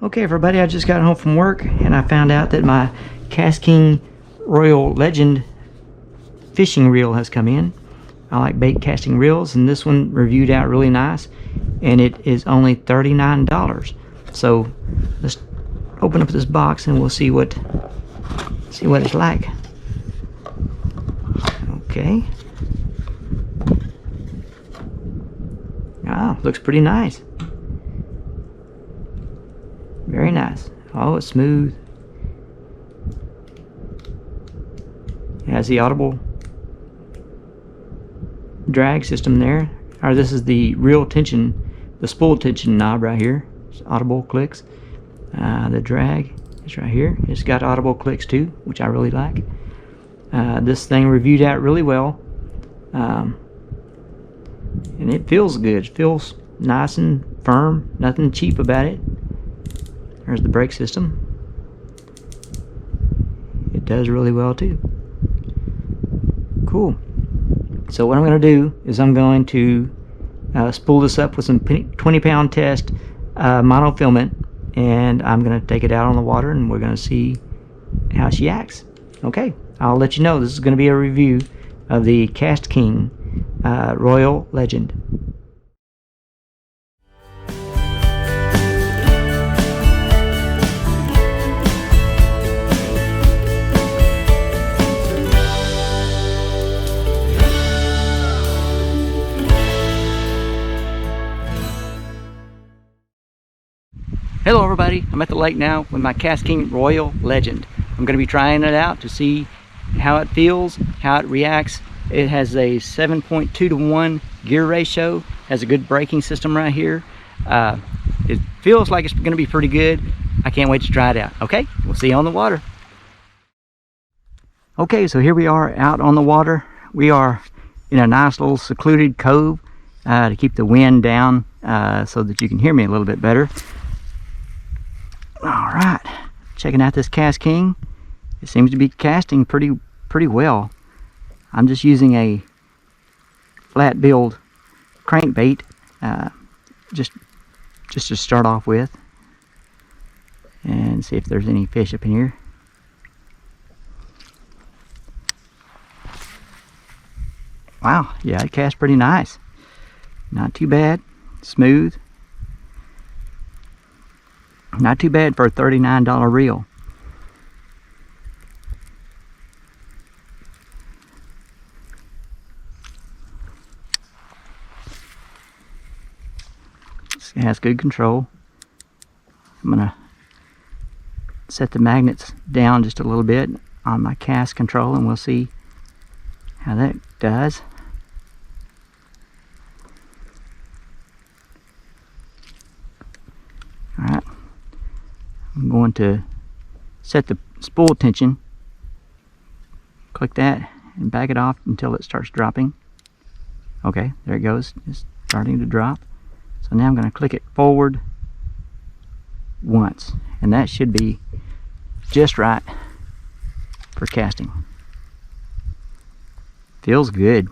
Okay everybody, I just got home from work and I found out that my KastKing Royal Legend fishing reel has come in. I like bait casting reels, and this one reviewed out really nice, and it is only $39. So let's open up this box and we'll see what it's like. Okay. Ah, looks pretty nice. Very nice. Oh, it's smooth. It has the audible drag system there. Or this is the reel tension, the spool tension knob right here. It's audible clicks. The drag is right here. It's got audible clicks too, which I really like. This thing reviewed out really well. And it feels good. It feels nice and firm. Nothing cheap about it. There's the brake system. It does really well too. Cool. So what I'm going to do is I'm going to spool this up with some 20-pound test monofilament, and I'm going to take it out on the water and we're going to see how she acts. Okay, I'll let you know. This is going to be a review of the KastKing Royal Legend. Hello everybody, I'm at the lake now with my KastKing Royal Legend. I'm going to be trying it out to see how it feels, how it reacts. It has a 7.2 to 1 gear ratio, has a good braking system right here. It feels like it's going to be pretty good. I can't wait to try it out. Okay, we'll see you on the water. Okay, so here we are out on the water. We are in a nice little secluded cove to keep the wind down so that you can hear me a little bit better. Alright, checking out this KastKing. It seems to be casting pretty well. I'm just using a flat billed crankbait just to start off with, and see if there's any fish up in here. Wow, yeah, it casts pretty nice. Not too bad, smooth. Not too bad for a $39 reel. It has good control. I'm gonna set the magnets down just a little bit on my cast control and we'll see how that does. Alright. I'm going to set the spool tension, click that and back it off until it starts dropping. Okay, there it goes, it's starting to drop. So now I'm going to click it forward once, and that should be just right for casting. Feels good.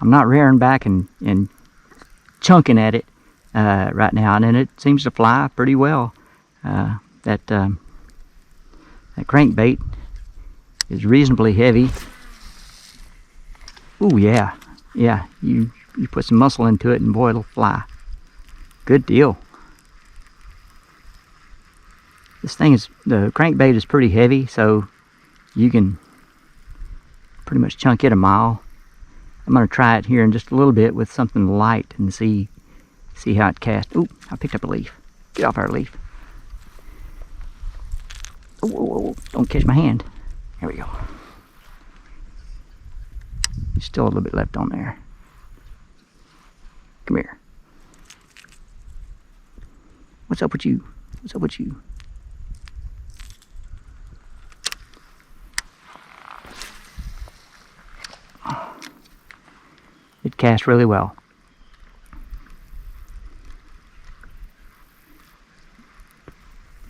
I'm not rearing back and chunking at it right now, and it seems to fly pretty well. That crankbait is reasonably heavy. Ooh, yeah, you put some muscle into it and boy, it'll fly. Good deal. This thing is, the crankbait is pretty heavy, so you can pretty much chunk it a mile. I'm going to try it here in just a little bit with something light and see how it casts. Ooh, I picked up a leaf. Get off our leaf. Ooh, don't catch my hand. There we go. Still a little bit left on there. Come here. What's up with you? What's up with you? It casts really well.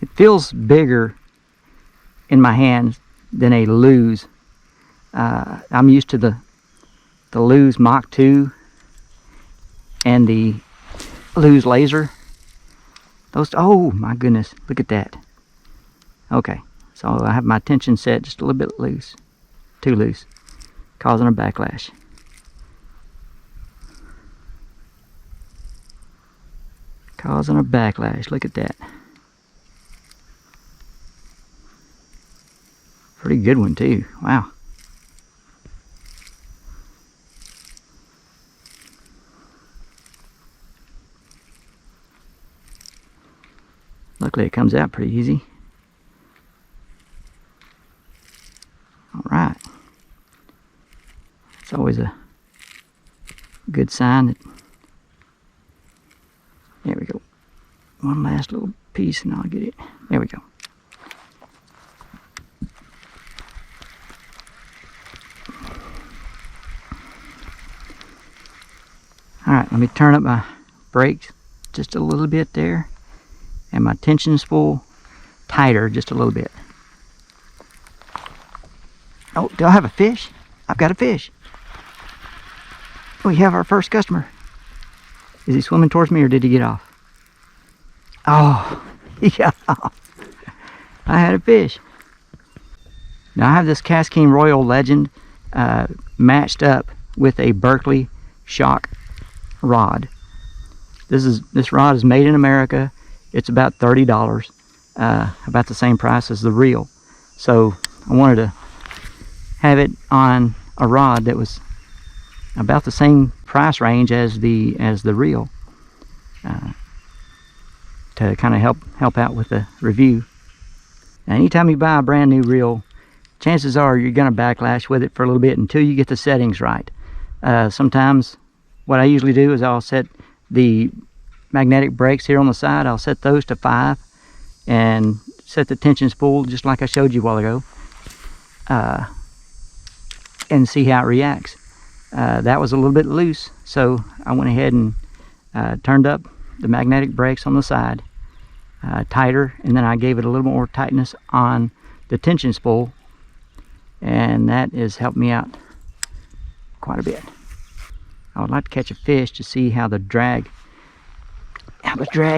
It feels bigger in my hands than a Lew's. I'm used to the Lew's Mach 2 and the Lew's Laser. Those, oh my goodness, look at that. Okay, so I have my tension set just a little bit loose, too loose, causing a backlash. Causing a backlash, look at that. Pretty good one too, wow. Luckily it comes out pretty easy. Alright. It's always a good sign that, there we go. One last little piece and I'll get it. There we go. Alright, let me turn up my brakes just a little bit there. And my tension spool tighter just a little bit. Oh, do I have a fish? I've got a fish. We have our first customer. Is he swimming towards me or did he get off? Oh, he got off. I had a fish. Now I have this KastKing Royal Legend matched up with a Berkeley shock rod. This rod is made in America. It's about $30, about the same price as the reel. So I wanted to have it on a rod that was about the same price range as the reel, to kind of help out with the review. Now, anytime you buy a brand new reel, chances are you're going to backlash with it for a little bit until you get the settings right. Sometimes what I usually do is I'll set the magnetic brakes here on the side. I'll set those to 5 and set the tension spool just like I showed you a while ago, and see how it reacts. That was a little bit loose, so I went ahead and turned up the magnetic brakes on the side tighter, and then I gave it a little more tightness on the tension spool, and that has helped me out quite a bit. I would like to catch a fish to see how the drag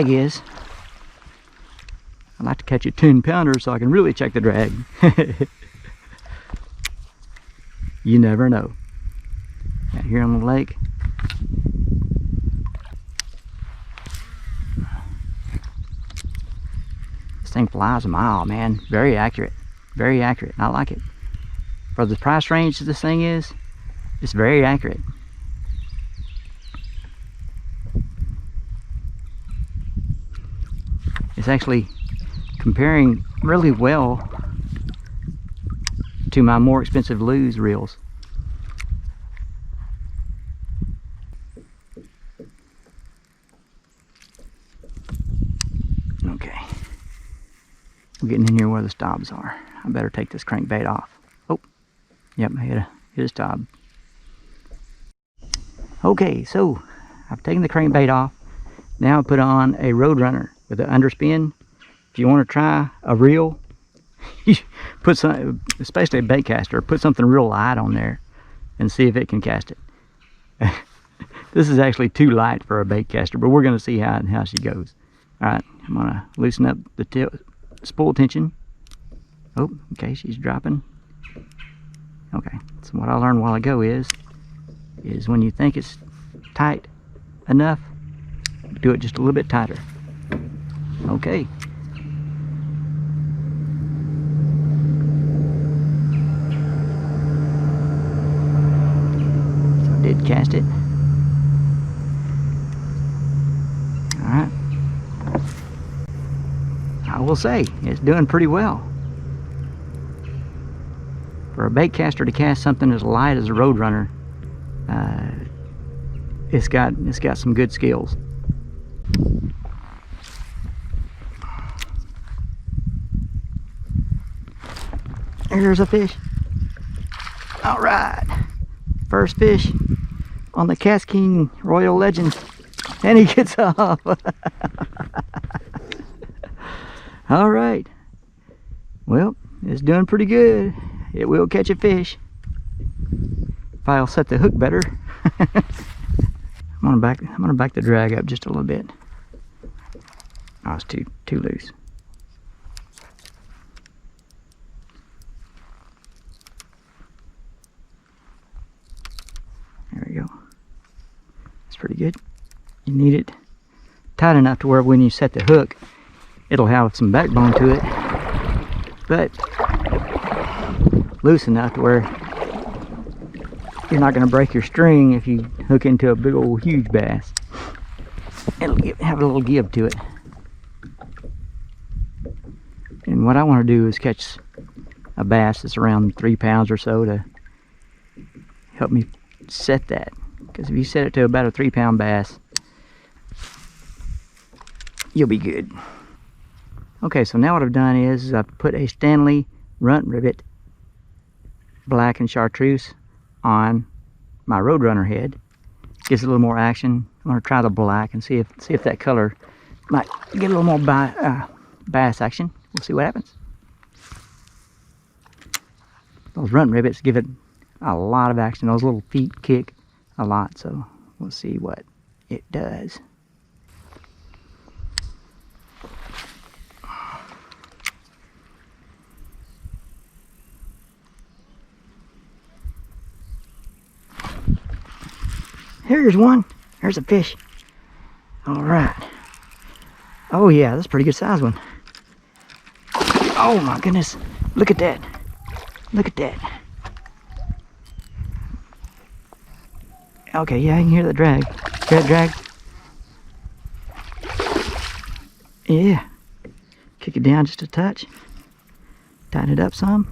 is. I'd like to catch a 10-pounder so I can really check the drag. You never know. Out here on the lake. This thing flies a mile, man. Very accurate. Very accurate. I like it. For the price range this thing is, it's very accurate. It's actually comparing really well to my more expensive Lew's reels. Okay, I'm getting in here where the stobs are. I better take this crankbait off. Oh, yep, I hit a stob. Okay, so I've taken the crankbait off. Now I put on a Roadrunner with an underspin. If you want to try a reel, put some, especially a baitcaster, put something real light on there and see if it can cast it. This is actually too light for a baitcaster, but we're going to see how she goes. All right, I'm going to loosen up the spool tension. Oh, okay, she's dropping. Okay, so what I learned a while ago is when you think it's tight enough, do it just a little bit tighter. Okay. So I did cast it. Alright. I will say, it's doing pretty well. For a baitcaster to cast something as light as a Roadrunner, it's got some good skills. There's a fish. All right, first fish on the KastKing Royal Legend, and he gets off. All right, well, it's doing pretty good. It will catch a fish if I'll set the hook better. I'm gonna back the drag up just a little bit. Oh, it's too loose. There we go. That's pretty good. You need it tight enough to where when you set the hook, it'll have some backbone to it, but loose enough to where you're not going to break your string if you hook into a big old huge bass. It'll have a little give to it. And what I want to do is catch a bass that's around 3 pounds or so to help me set that. Because if you set it to about a 3-pound bass, you'll be good. Okay, so now what I've done is I've put a Stanley runt rivet, black and chartreuse, on my Roadrunner head. Gives it a little more action. I'm going to try the black and see if that color might get a little more bass action. We'll see what happens. Those runt rivets give it a lot of action. Those little feet kick a lot, so we'll see what it does. Here's one. There's a fish. All right. Oh yeah, that's a pretty good size one. Oh my goodness. Look at that. Look at that. Okay, yeah, I can hear the drag. Hear that drag? Yeah. Kick it down just a touch. Tighten it up some.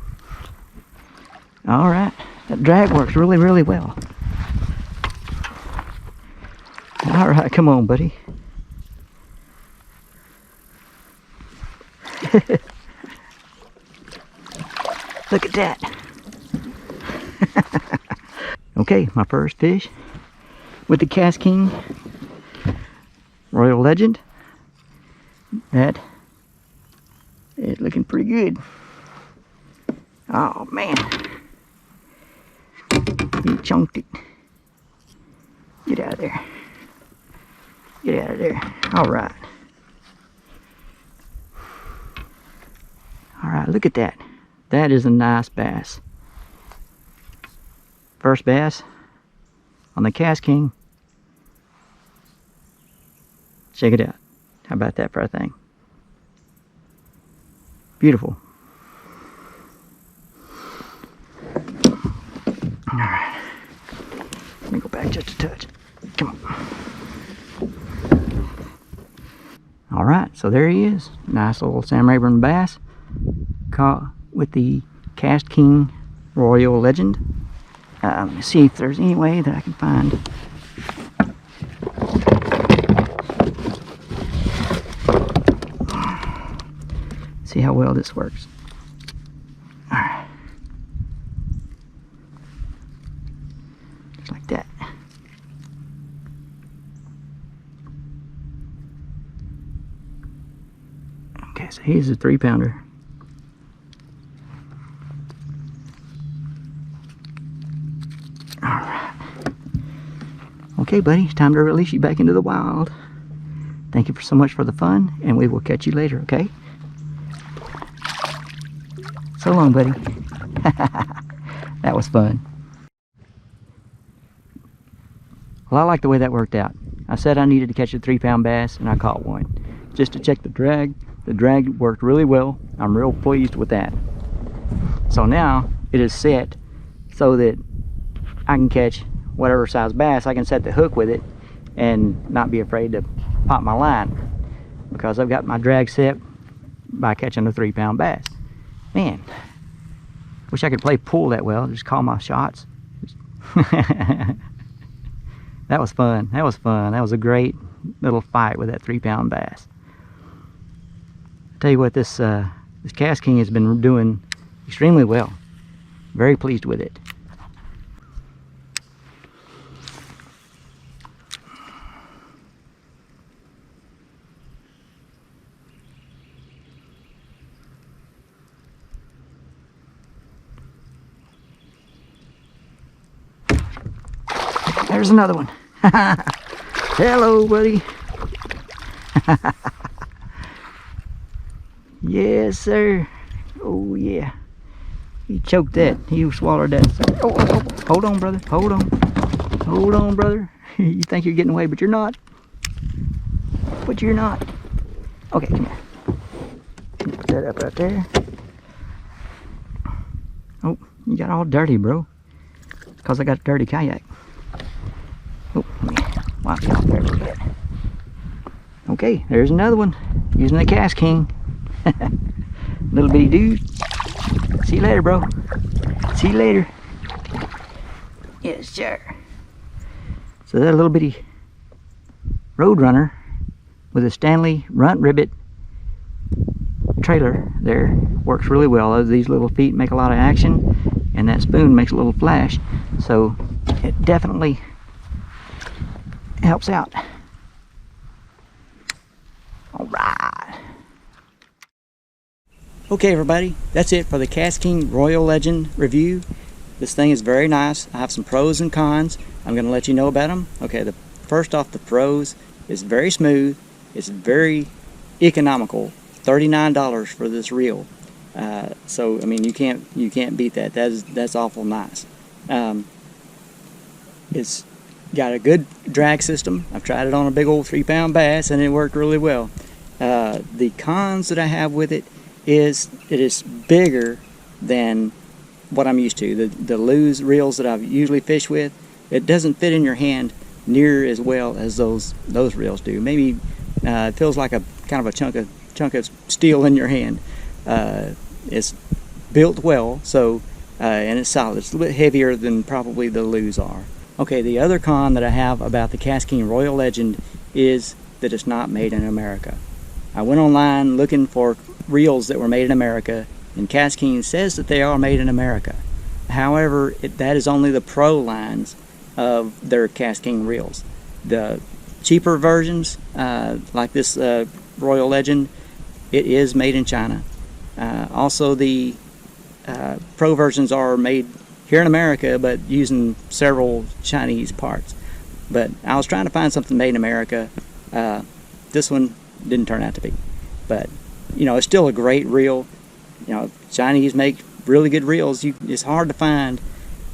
All right. That drag works really, really well. All right, come on, buddy. Look at that. Okay, my first fish with the KastKing Royal Legend. That is looking pretty good. Oh man, he chunked it. Get out of there. Get out of there. All right. All right, look at that. That is a nice bass. First bass on the KastKing. Check it out. How about that for a thing? Beautiful. All right. Let me go back just a touch. Come on. All right, so there he is. Nice little Sam Rayburn bass caught with the KastKing Royal Legend. Let me see if there's any way that I can find. See how well this works. All right. Just like that. Okay, so here's a 3-pounder. Alright. Okay, buddy, it's time to release you back into the wild. Thank you so much for the fun, and we will catch you later, okay? So long, buddy. That was fun. Well, I like the way that worked out. I said I needed to catch a 3-pound bass, and I caught one. Just to check the drag. The drag worked really well. I'm real pleased with that. So now it is set so that I can catch whatever size bass. I can set the hook with it and not be afraid to pop my line, because I've got my drag set by catching a 3-pound bass. Man, wish I could play pool that well. Just call my shots. That was fun. That was fun. That was a great little fight with that 3-pound bass. Tell you what, this KastKing has been doing extremely well. Very pleased with it. There's another one. Hello, buddy. Yes, sir. Oh, yeah. He choked that. He swallowed that. Oh, oh, oh. Hold on, brother. Hold on. Hold on, brother. You think you're getting away, but you're not. But you're not. Okay, come here. Put that up right there. Oh, you got all dirty, bro. It's because I got a dirty kayak. Oh, let me wipe it off there a little bit. Okay, there's another one. Using the KastKing. Little bitty dude. See you later, bro. See you later. Yes, sir. So that little bitty Roadrunner with a Stanley runt ribbit trailer there works really well. These little feet make a lot of action, and that spoon makes a little flash, so it definitely helps out. All right. Okay, everybody, that's it for the KastKing Royal Legend review. This thing is very nice. I have some pros and cons. I'm going to let you know about them. Okay, first off, the pros is very smooth. It's very economical. $39 for this reel. So I mean, you can't beat that. That's awful nice. It's got a good drag system. I've tried it on a big old 3-pound bass, and it worked really well. The cons that I have with it is it is bigger than what I'm used to. The loose reels that I've usually fished with, it doesn't fit in your hand near as well as those reels do. Maybe it feels like a kind of a chunk of steel in your hand. It's built well, so and it's solid. It's a little bit heavier than probably the loose are. Okay, the other con that I have about the KastKing Royal Legend is that it's not made in America. I went online looking for reels that were made in America, and KastKing says that they are made in America. However, that is only the pro lines of their KastKing reels. The cheaper versions, like this Royal Legend, it is made in China. Also, the pro versions are made here in America, but using several Chinese parts. But I was trying to find something made in America. This one didn't turn out to be. But, you know, it's still a great reel. You know, Chinese make really good reels. It's hard to find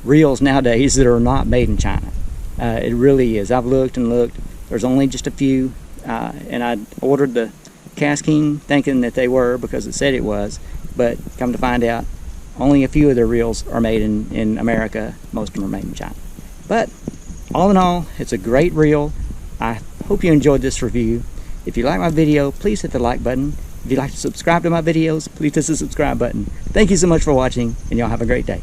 reels nowadays that are not made in China. It really is. I've looked and looked. There's only just a few, and I ordered the KastKing thinking that they were because it said it was, but come to find out, only a few of their reels are made in America. Most of them are made in China. But all in all, it's a great reel. I hope you enjoyed this review. If you like my video, please hit the like button. If you'd like to subscribe to my videos, please hit the subscribe button. Thank you so much for watching, and y'all have a great day.